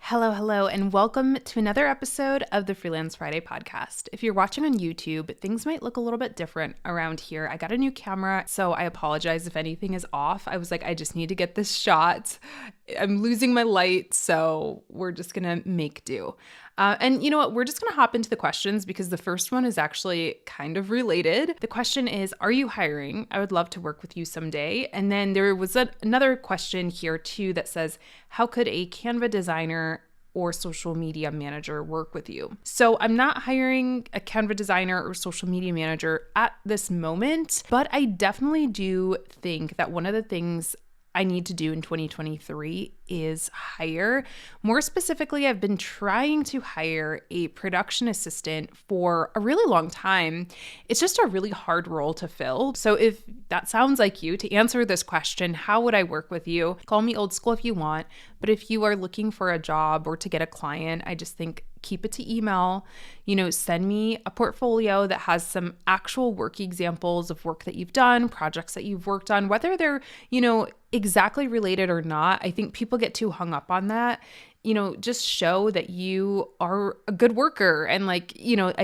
Hello, and welcome to another episode of the Freelance Friday podcast. If you're watching on YouTube, things might look a little bit different around here. I got a new camera, so I apologize if anything is off. I was like, I just need to get this shot. I'm losing my light, so we're just gonna make do. And you know what? We're just going to hop into the questions because the first one is actually kind of related. The question is, are you hiring? I would love to work with you someday. And then there was another question here too that says, how could a Canva designer or social media manager work with you? So I'm not hiring a Canva designer or social media manager at this moment, but I definitely do think that one of the things I need to do in 2023 is hire. More specifically, I've been trying to hire a production assistant for a really long time. It's just a really hard role to fill. So if that sounds like you, to answer this question, how would I work with you? Call me old school if you want, but if you are looking for a job or to get a client, I just think keep it to email, send me a portfolio that has some actual work examples of work that you've done, projects that you've worked on, whether they're, exactly related or not. I think people get too hung up on that. Just show that you are a good worker. And I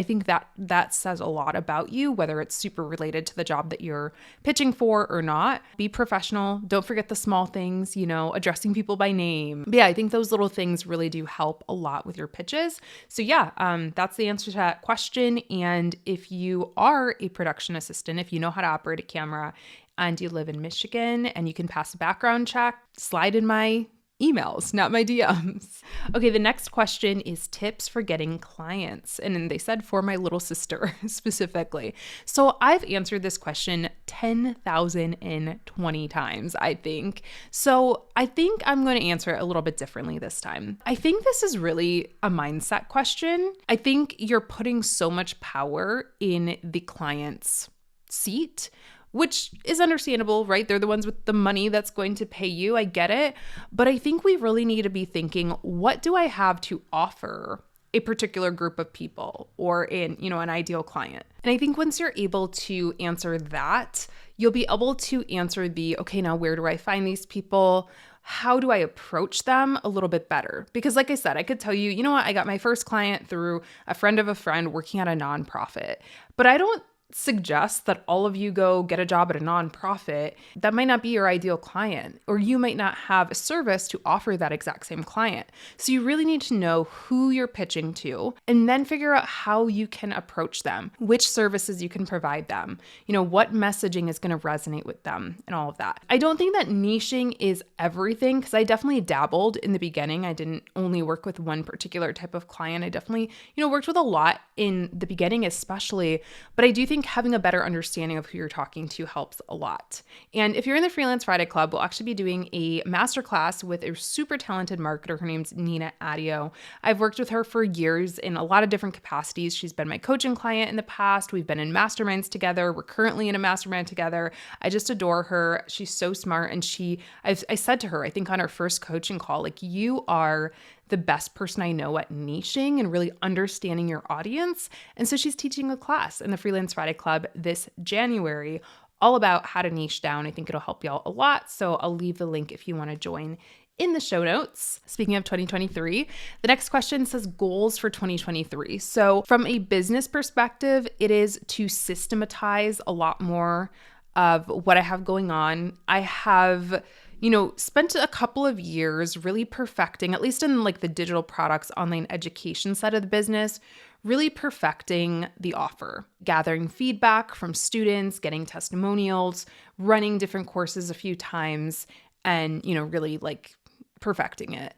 think that says a lot about you, whether it's super related to the job that you're pitching for or not. Be professional. Don't forget the small things, addressing people by name. But yeah, I think those little things really do help a lot with your pitches. So yeah, that's the answer to that question. And if you are a production assistant, if you know how to operate a camera and you live in Michigan and you can pass a background check, slide in my emails, not my DMs. Okay, the next question is tips for getting clients. And then they said for my little sister specifically. So I've answered this question 10,020 times, I think. So I think I'm going to answer it a little bit differently this time. I think this is really a mindset question. I think you're putting so much power in the client's seat, which is understandable, right? They're the ones with the money that's going to pay you. I get it. But I think we really need to be thinking, what do I have to offer a particular group of people or an ideal client? And I think once you're able to answer that, you'll be able to answer okay, now where do I find these people? How do I approach them a little bit better? Because like I said, I could tell you, what, I got my first client through a friend of a friend working at a nonprofit, but I don't suggest that all of you go get a job at a nonprofit. That might not be your ideal client, or you might not have a service to offer that exact same client. So you really need to know who you're pitching to and then figure out how you can approach them, which services you can provide them, what messaging is going to resonate with them and all of that. I don't think that niching is everything because I definitely dabbled in the beginning. I didn't only work with one particular type of client. I definitely, worked with a lot in the beginning especially, but I do think having a better understanding of who you're talking to helps a lot. And if you're in the Freelance Friday Club, we'll actually be doing a masterclass with a super talented marketer. Her name's Nina Adio. I've worked with her for years in a lot of different capacities. She's been my coaching client in the past. We've been in masterminds together. We're currently in a mastermind together. I just adore her. She's so smart. And I said to her, I think on our first coaching call, you are the best person I know at niching and really understanding your audience. And so she's teaching a class in the Freelance Friday Club this January, all about how to niche down. I think it'll help y'all a lot. So I'll leave the link if you want to join in the show notes. Speaking of 2023, the next question says goals for 2023. So from a business perspective, it is to systematize a lot more of what I have going on. I have spent a couple of years really perfecting, at least in the digital products online education side of the business, really perfecting the offer, gathering feedback from students, getting testimonials, running different courses a few times, and, really perfecting it.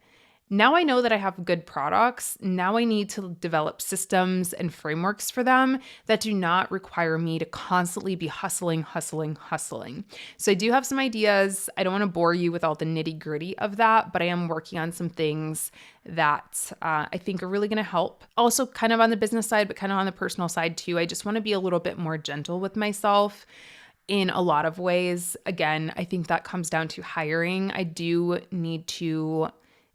Now I know that I have good products. Now I need to develop systems and frameworks for them that do not require me to constantly be hustling. So I do have some ideas. I don't want to bore you with all the nitty gritty of that, but I am working on some things that I think are really going to help. Also kind of on the business side, but kind of on the personal side too. I just want to be a little bit more gentle with myself in a lot of ways. Again, I think that comes down to hiring. I do need to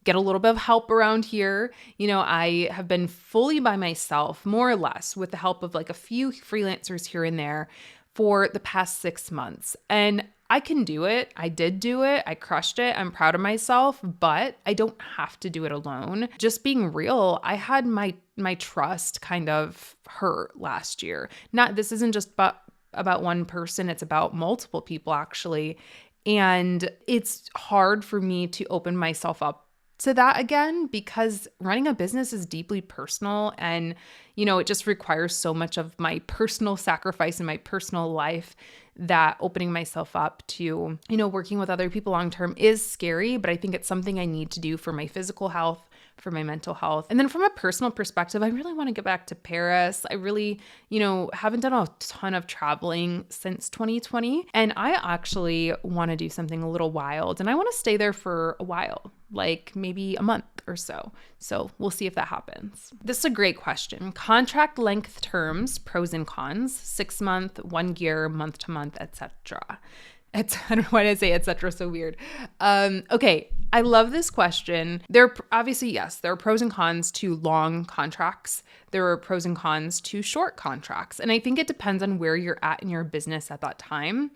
get a little bit of help around here. I have been fully by myself, more or less, with the help of a few freelancers here and there for the past 6 months. And I can do it. I did do it. I crushed it. I'm proud of myself, but I don't have to do it alone. Just being real, I had my trust kind of hurt last year. This isn't just about one person, it's about multiple people actually. And it's hard for me to open myself up to that again because running a business is deeply personal and, it just requires so much of my personal sacrifice in my personal life that opening myself up to, working with other people long term is scary, but I think it's something I need to do for my physical health, for my mental health. And then from a personal perspective, I really want to get back to Paris. I really, haven't done a ton of traveling since 2020. And I actually want to do something a little wild and I want to stay there for a while, like maybe a month or so. So we'll see if that happens. This is a great question. Contract length terms, pros and cons, 6 month, 1 year, month to month, etc. I don't know why I say etc. so weird. Okay, I love this question. There are pros and cons to long contracts. There are pros and cons to short contracts. And I think it depends on where you're at in your business at that time.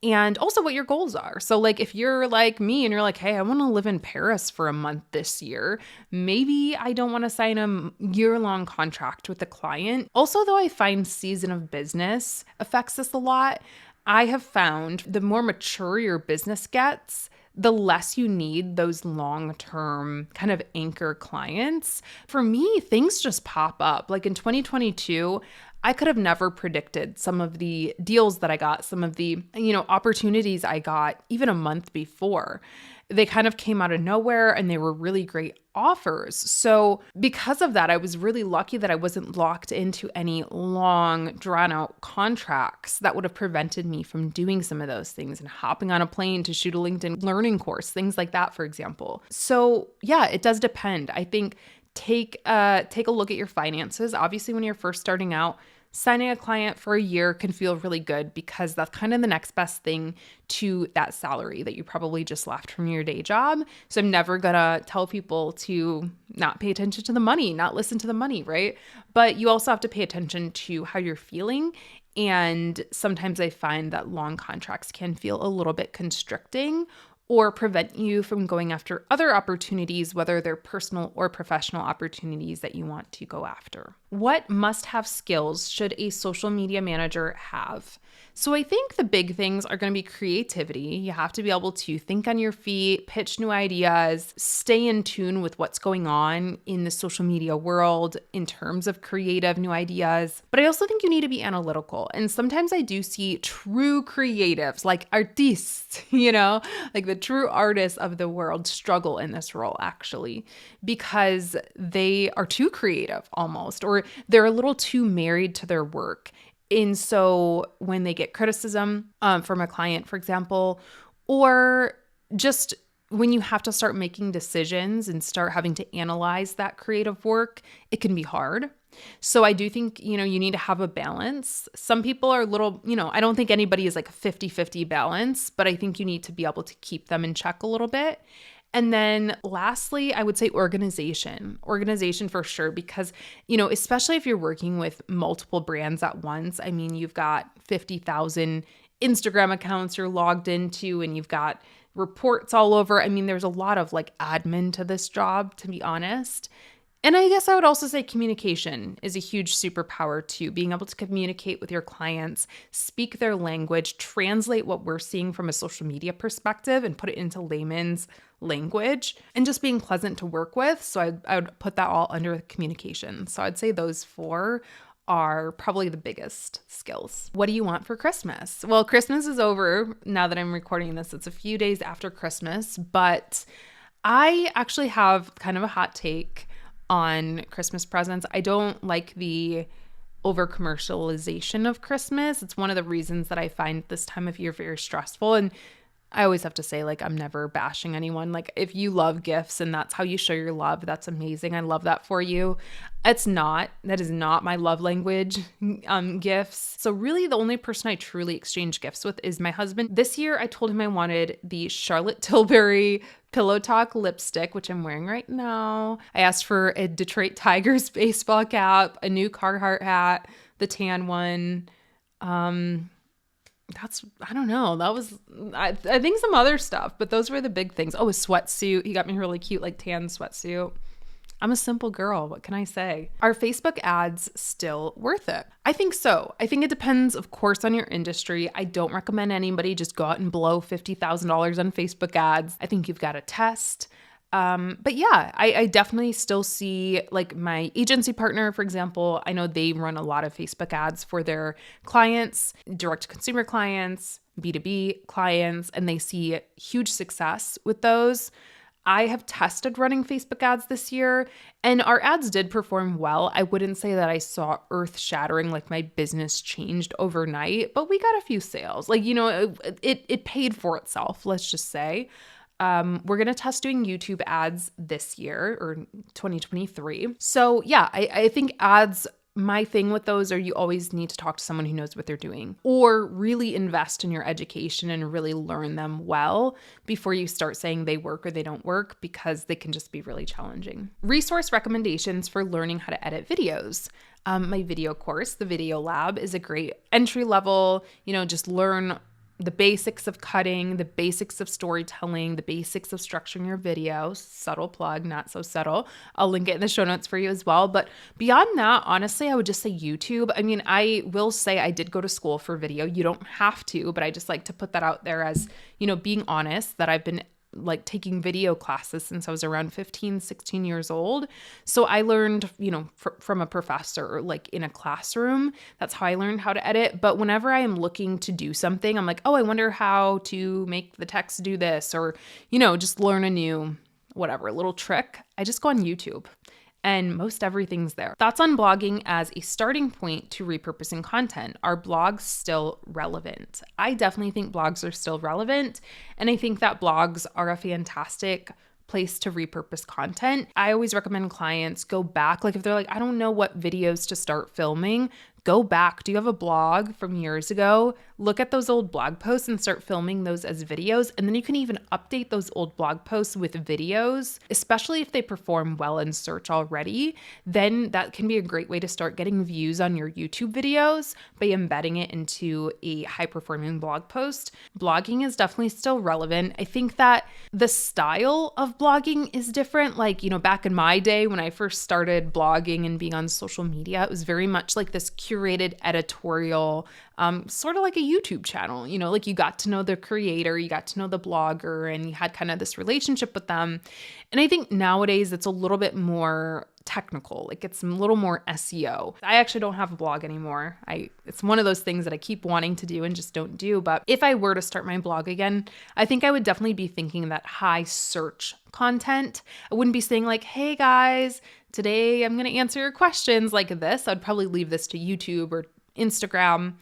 And also what your goals are. So like if you're like me and you're like, hey, I want to live in Paris for a month this year, maybe I don't want to sign a year-long contract with a client. Also, though, I find season of business affects this a lot. I have found the more mature your business gets, the less you need those long-term kind of anchor clients. For me, things just pop up. Like in 2022, I could have never predicted some of the deals that I got, some of the, opportunities I got even a month before. They kind of came out of nowhere and they were really great offers. So because of that, I was really lucky that I wasn't locked into any long, drawn out contracts that would have prevented me from doing some of those things and hopping on a plane to shoot a LinkedIn learning course, things like that, for example. So yeah, it does depend. I think take a look at your finances. Obviously, when you're first starting out, signing a client for a year can feel really good because that's kind of the next best thing to that salary that you probably just left from your day job. So I'm never gonna tell people to not pay attention to the money, not listen to the money, right? But you also have to pay attention to how you're feeling. And sometimes I find that long contracts can feel a little bit constricting or prevent you from going after other opportunities, whether they're personal or professional opportunities that you want to go after. What must-have skills should a social media manager have? So I think the big things are going to be creativity. You have to be able to think on your feet, pitch new ideas, stay in tune with what's going on in the social media world in terms of creative new ideas. But I also think you need to be analytical. And sometimes I do see true creatives, like artistes, like the true artists of the world struggle in this role actually, because they are too creative almost, or they're a little too married to their work. And so when they get criticism from a client, for example, or just when you have to start making decisions and start having to analyze that creative work, it can be hard. So I do think, you need to have a balance. Some people are a little, I don't think anybody is like a 50-50 balance, but I think you need to be able to keep them in check a little bit. And then lastly, I would say organization for sure, because, especially if you're working with multiple brands at once, I mean, you've got 50,000 Instagram accounts you're logged into and you've got reports all over. I mean, there's a lot of like admin to this job, to be honest. And I guess I would also say communication is a huge superpower too, being able to communicate with your clients, speak their language, translate what we're seeing from a social media perspective and put it into layman's language, and just being pleasant to work with. So I would put that all under communication. So I'd say those 4 are probably the biggest skills. What do you want for Christmas? Well, Christmas is over now that I'm recording this. It's a few days after Christmas, but I actually have kind of a hot take on Christmas presents. I don't like the over commercialization of Christmas. It's one of the reasons that I find this time of year very stressful. And I always have to say, like, I'm never bashing anyone. Like, if you love gifts and that's how you show your love, that's amazing. I love that for you. That is not my love language, gifts. So really the only person I truly exchange gifts with is my husband. This year I told him I wanted the Charlotte Tilbury Pillow Talk lipstick, which I'm wearing right now. I asked for a Detroit Tigers baseball cap, a new Carhartt hat, the tan one. I don't know. I think some other stuff, but those were the big things. Oh, a sweatsuit. He got me a really cute, like tan sweatsuit. I'm a simple girl. What can I say? Are Facebook ads still worth it? I think so. I think it depends, of course, on your industry. I don't recommend anybody just go out and blow $50,000 on Facebook ads. I think you've got to test. But yeah, I definitely still see, like, my agency partner, for example, I know they run a lot of Facebook ads for their clients, direct to consumer clients, B2B clients, and they see huge success with those. I have tested running Facebook ads this year, and our ads did perform well. I wouldn't say that I saw earth-shattering, like my business changed overnight, but we got a few sales. Like, it paid for itself, let's just say. We're going to test doing YouTube ads this year, or 2023. So yeah, I think ads, my thing with those are you always need to talk to someone who knows what they're doing, or really invest in your education and really learn them well before you start saying they work or they don't work, because they can just be really challenging. Resource recommendations for learning how to edit videos. My video course, the Video Lab, is a great entry level, just learn the basics of cutting, the basics of storytelling, the basics of structuring your video. Subtle plug, not so subtle. I'll link it in the show notes for you as well. But beyond that, honestly, I would just say YouTube. I mean, I will say I did go to school for video. You don't have to, but I just like to put that out there as, being honest, that I've been like taking video classes since I was around 15, 16 years old. So I learned, from a professor, like in a classroom. That's how I learned how to edit. But whenever I am looking to do something, I'm like, oh, I wonder how to make the text do this, or, just learn a new, little trick. I just go on YouTube. And most everything's there. Thoughts on blogging as a starting point to repurposing content. Are blogs still relevant? I definitely think blogs are still relevant. And I think that blogs are a fantastic place to repurpose content. I always recommend clients go back. Like if they're like, I don't know what videos to start filming, go back. Do you have a blog from years ago? Look at those old blog posts and start filming those as videos. And then you can even update those old blog posts with videos, especially if they perform well in search already. Then that can be a great way to start getting views on your YouTube videos by embedding it into a high-performing blog post. Blogging is definitely still relevant. I think that the style of blogging is different. Like, back in my day when I first started blogging and being on social media, it was very much like this curated editorial, sort of like a YouTube channel, like you got to know the creator, you got to know the blogger, and you had kind of this relationship with them. And I think nowadays it's a little bit more technical, like it's a little more SEO. I actually don't have a blog anymore. It's one of those things that I keep wanting to do and just don't do. But if I were to start my blog again, I think I would definitely be thinking that high search content. I wouldn't be saying like, hey guys, today I'm going to answer your questions like this. I'd probably leave this to YouTube or Instagram.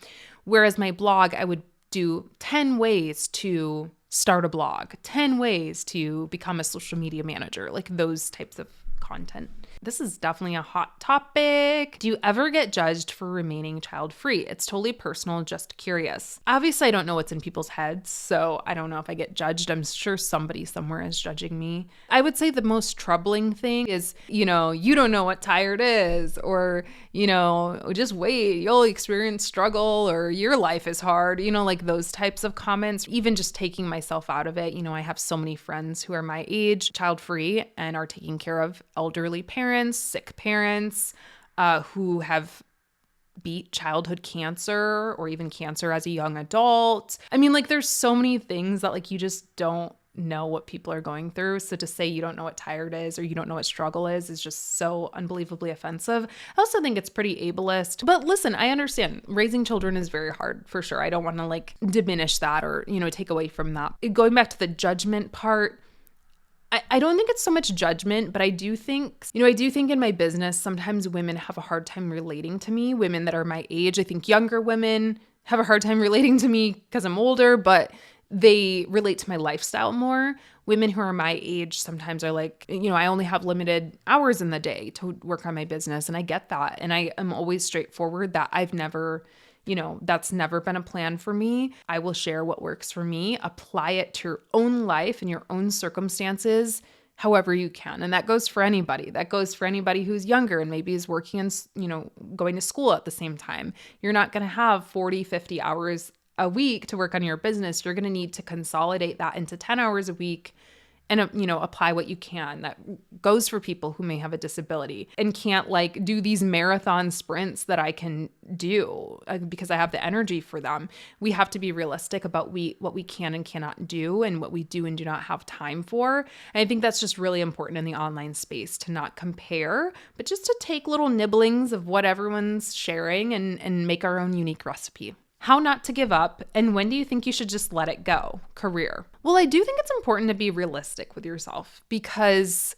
Whereas my blog, I would do 10 ways to start a blog, 10 ways to become a social media manager, like those types of content. This is definitely a hot topic. Do you ever get judged for remaining child-free? It's totally personal, just curious. Obviously, I don't know what's in people's heads, so I don't know if I get judged. I'm sure somebody somewhere is judging me. I would say the most troubling thing is, you don't know what tired is, or, just wait, you'll experience struggle, or your life is hard, like those types of comments. Even just taking myself out of it, I have so many friends who are my age, child-free, and are taking care of elderly parents, sick parents, who have beat childhood cancer or even cancer as a young adult. I mean, like there's so many things that like you just don't know what people are going through. So to say you don't know what tired is or you don't know what struggle is just so unbelievably offensive. I also think it's pretty ableist. But listen, I understand raising children is very hard for sure. I don't want to like diminish that or, take away from that. Going back to the judgment part, I don't think it's so much judgment, but I do think in my business, sometimes women have a hard time relating to me, women that are my age. I think younger women have a hard time relating to me because I'm older, but they relate to my lifestyle more. Women who are my age sometimes are like, I only have limited hours in the day to work on my business. And I get that. And I am always straightforward that I've never that's never been a plan for me. I will share what works for me, apply it to your own life and your own circumstances, however you can. And that goes for anybody. That goes for anybody who's younger and maybe is working and, going to school at the same time. You're not going to have 40, 50 hours a week to work on your business, you're going to need to consolidate that into 10 hours a week and, apply what you can. That goes for people who may have a disability and can't like do these marathon sprints that I can do because I have the energy for them. We have to be realistic about what we can and cannot do and what we do and do not have time for. And I think that's just really important in the online space to not compare, but just to take little nibblings of what everyone's sharing and make our own unique recipe. How not to give up, and when do you think you should just let it go? Career. Well, I do think it's important to be realistic with yourself because,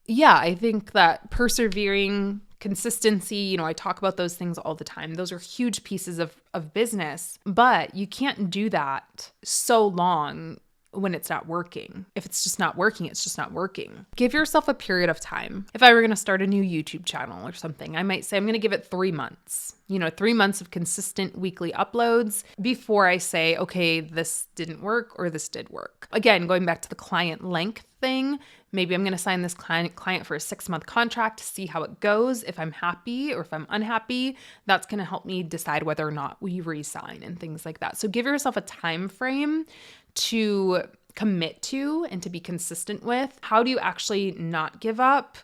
I think that persevering, consistency, I talk about those things all the time. Those are huge pieces of business, but you can't do that so long when it's not working. If it's just not working, it's just not working. Give yourself a period of time. If I were going to start a new YouTube channel or something, I might say I'm going to give it 3 months. 3 months of consistent weekly uploads before I say, okay, this didn't work or this did work. Again, going back to the client length thing, maybe I'm going to sign this client for a 6-month contract to see how it goes. If I'm happy or if I'm unhappy, that's going to help me decide whether or not we re-sign and things like that. So give yourself a time frame to commit to and to be consistent with. How do you actually not give up?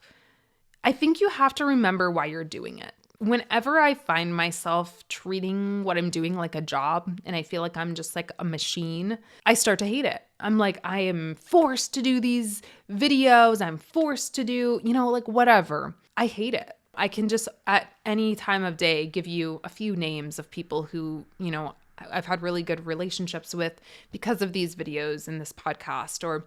I think you have to remember why you're doing it. Whenever I find myself treating what I'm doing like a job and I feel like I'm just like a machine, I start to hate it. I'm like, I am forced to do these videos. I'm forced to do, like whatever. I hate it. I can just at any time of day give you a few names of people who, I've had really good relationships with because of these videos and this podcast, or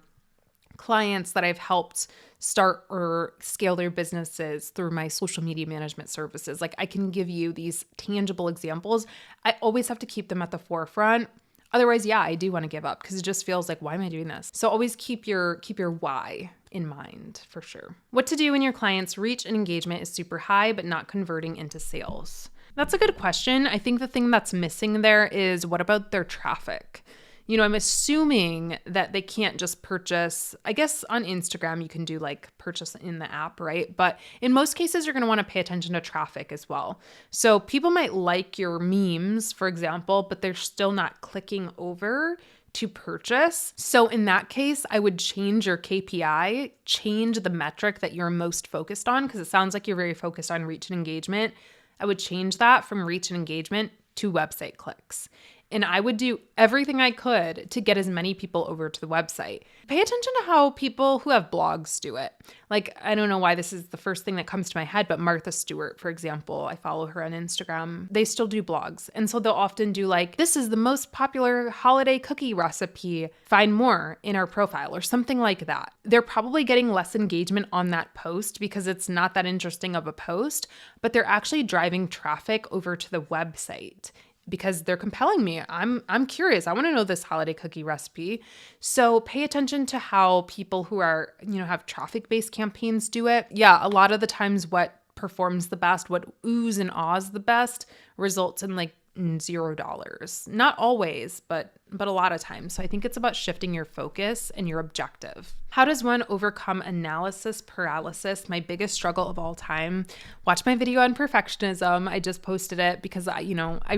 clients that I've helped start or scale their businesses through my social media management services. Like I can give you these tangible examples. I always have to keep them at the forefront. Otherwise, I do want to give up because it just feels like, why am I doing this? So always keep your why in mind for sure. What to do when your client's reach and engagement is super high, but not converting into sales? That's a good question. I think the thing that's missing there is, what about their traffic? I'm assuming that they can't just purchase. I guess on Instagram, you can do like purchase in the app, right? But in most cases, you're going to want to pay attention to traffic as well. So people might like your memes, for example, but they're still not clicking over to purchase. So in that case, I would change your KPI, change the metric that you're most focused on, because it sounds like you're very focused on reach and engagement. I would change that from reach and engagement to website clicks. And I would do everything I could to get as many people over to the website. Pay attention to how people who have blogs do it. Like, I don't know why this is the first thing that comes to my head, but Martha Stewart, for example, I follow her on Instagram. They still do blogs. And so they'll often do like, this is the most popular holiday cookie recipe. Find more in our profile or something like that. They're probably getting less engagement on that post because it's not that interesting of a post, but they're actually driving traffic over to the website, because they're compelling me. I'm curious. I want to know this holiday cookie recipe. So pay attention to how people who are, have traffic-based campaigns do it. Yeah, a lot of the times what performs the best, what oohs and ahs the best, results in like $0. Not always, but a lot of times. So I think it's about shifting your focus and your objective. How does one overcome analysis paralysis? My biggest struggle of all time. Watch my video on perfectionism. I just posted it because I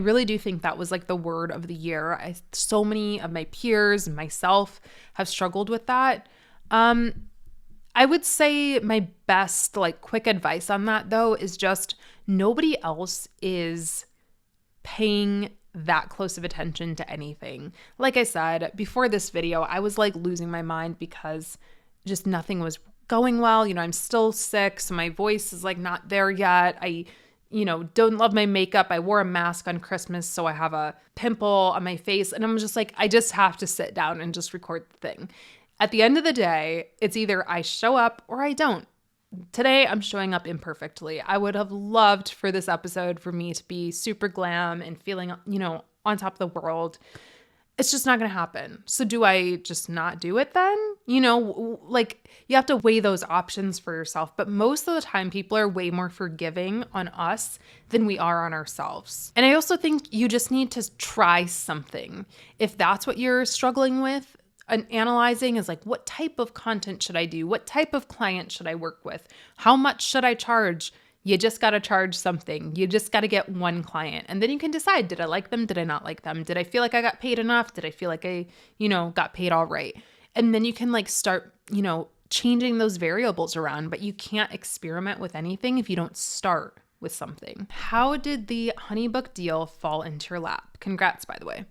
really do think that was like the word of the year. So many of my peers and myself have struggled with that. I would say my best quick advice on that though is just nobody else is paying that close of attention to anything. Like I said, before this video, I was losing my mind because just nothing was going well. I'm still sick, so my voice is not there yet. I, don't love my makeup. I wore a mask on Christmas, so I have a pimple on my face. And I'm just I just have to sit down and just record the thing. At the end of the day, it's either I show up or I don't. Today, I'm showing up imperfectly. I would have loved for this episode for me to be super glam and feeling, on top of the world. It's just not going to happen. So do I just not do it then? You have to weigh those options for yourself. But most of the time, people are way more forgiving on us than we are on ourselves. And I also think you just need to try something. If that's what you're struggling with, and analyzing is what type of content should I do? What type of client should I work with? How much should I charge? You just got to charge something. You just got to get one client. And then you can decide, did I like them? Did I not like them? Did I feel like I got paid enough? Did I feel like I, got paid all right? And then you can like start, changing those variables around, but you can't experiment with anything if you don't start with something. How did the HoneyBook deal fall into your lap? Congrats, by the way.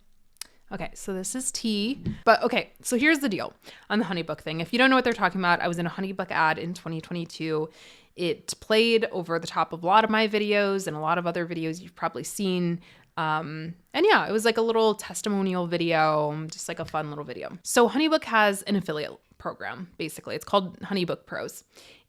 Okay, so this is tea. But okay, so here's the deal on the HoneyBook thing. If you don't know what they're talking about, I was in a HoneyBook ad in 2022. It played over the top of a lot of my videos and a lot of other videos you've probably seen. And yeah, it was like a little testimonial video, just like a fun little video. So HoneyBook has an affiliate program, basically. It's called HoneyBook Pros.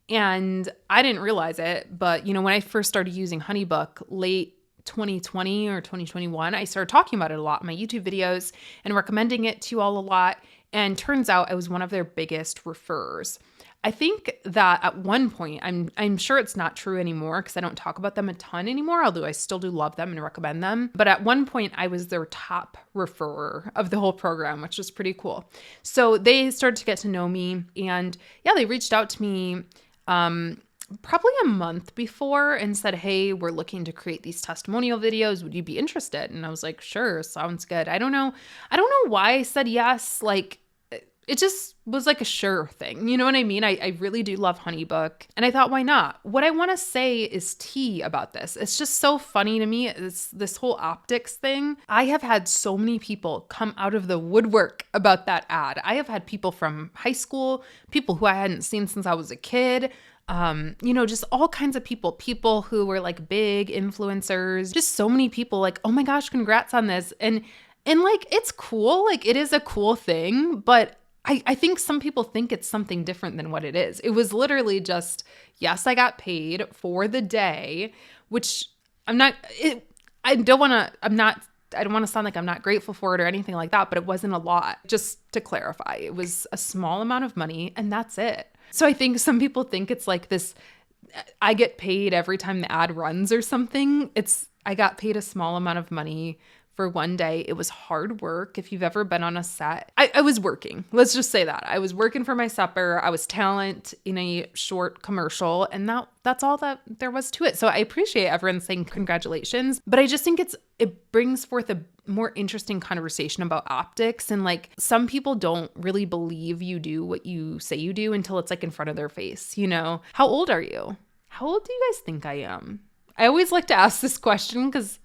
And I didn't realize it, but when I first started using HoneyBook late 2020 or 2021, I started talking about it a lot in my YouTube videos and recommending it to you all a lot. And turns out I was one of their biggest referrers. I think that at one point, I'm sure it's not true anymore because I don't talk about them a ton anymore, although I still do love them and recommend them. But at one point, I was their top referrer of the whole program, which was pretty cool. So they started to get to know me, and yeah, they reached out to me probably a month before and said, hey, we're looking to create these testimonial videos. Would you be interested? And I was like, sure, sounds good. I don't know why I said yes. Like, it just was like a sure thing. You know what I mean? I really do love HoneyBook. And I thought, why not? What I want to say is tea about this. It's just so funny to me. It's this whole optics thing. I have had so many people come out of the woodwork about that ad. I have had people from high school, people who I hadn't seen since I was a kid, just all kinds of people who were like big influencers, just so many people like, oh my gosh, congrats on this. And like, it's cool. Like, it is a cool thing, but I think some people think it's something different than what it is. It was literally just, yes, I got paid for the day, which I don't want to sound like I'm not grateful for it or anything like that, but it wasn't a lot. Just to clarify, it was a small amount of money and that's it. So I think some people think it's like this, I get paid every time the ad runs or something. I got paid a small amount of money for one day. It was hard work. If you've ever been on a set, I was working. Let's just say that. I was working for my supper. I was talent in a short commercial, and that's all that there was to it. So I appreciate everyone saying congratulations, but I just think it brings forth a more interesting conversation about optics. And like, some people don't really believe you do what you say you do until it's like in front of their face. How old are you? How old do you guys think I am? I always like to ask this question because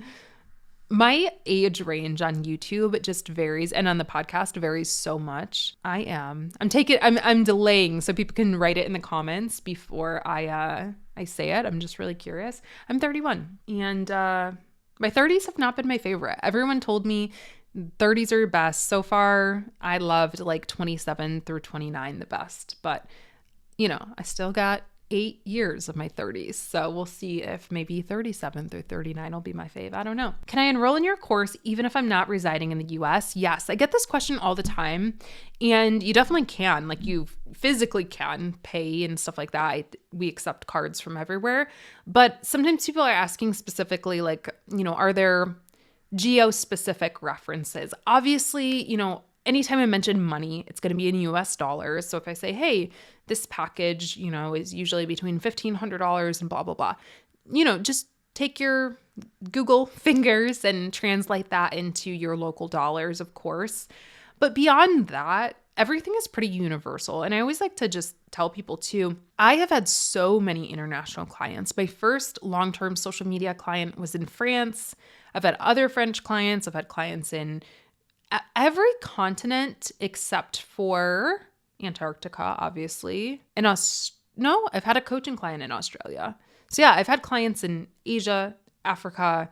my age range on YouTube just varies, and on the podcast varies so much. I'm delaying so people can write it in the comments before I say it. I'm just really curious. I'm 31, and my 30s have not been my favorite. Everyone told me 30s are best. So far, I loved like 27 through 29 the best, but I still got 8 years of my 30s. So we'll see if maybe 37 through 39 will be my fave. I don't know. Can I enroll in your course even if I'm not residing in the US? Yes, I get this question all the time, and you definitely can. Like, you physically can pay and stuff like that. We accept cards from everywhere, but sometimes people are asking specifically, like, are there geo-specific references? Obviously, anytime I mention money, it's going to be in US dollars. So if I say, hey, this package, is usually between $1,500 and blah, blah, blah, just take your Google fingers and translate that into your local dollars, of course. But beyond that, everything is pretty universal. And I always like to just tell people too, I have had so many international clients. My first long-term social media client was in France. I've had other French clients. I've had clients in every continent except for Antarctica, obviously. I've had a coaching client in Australia. So yeah, I've had clients in Asia, Africa,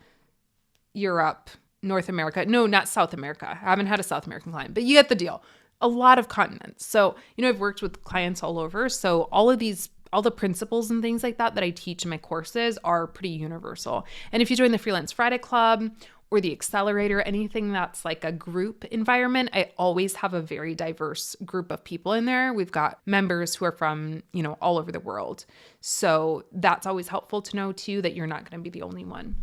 Europe, North America. No, not South America. I haven't had a South American client, but you get the deal. A lot of continents. So, I've worked with clients all over. So all the principles and things like that I teach in my courses are pretty universal. And if you join the Freelance Friday Club or the Accelerator, anything that's like a group environment, I always have a very diverse group of people in there. We've got members who are from, all over the world. So that's always helpful to know too, that you're not going to be the only one.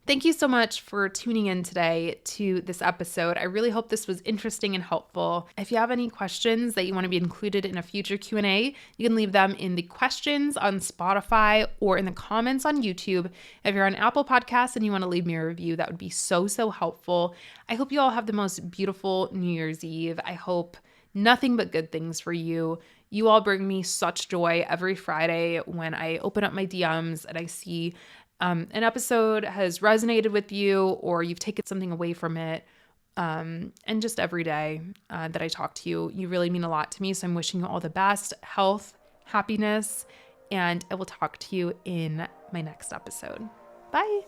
Thank you so much for tuning in today to this episode. I really hope this was interesting and helpful. If you have any questions that you want to be included in a future Q&A, you can leave them in the questions on Spotify or in the comments on YouTube. If you're on Apple Podcasts and you want to leave me a review, that would be so, so helpful. I hope you all have the most beautiful New Year's Eve. I hope nothing but good things for you. You all bring me such joy every Friday when I open up my DMs and I see an episode has resonated with you or you've taken something away from it. And just every day that I talk to you, you really mean a lot to me. So I'm wishing you all the best health, happiness, and I will talk to you in my next episode. Bye.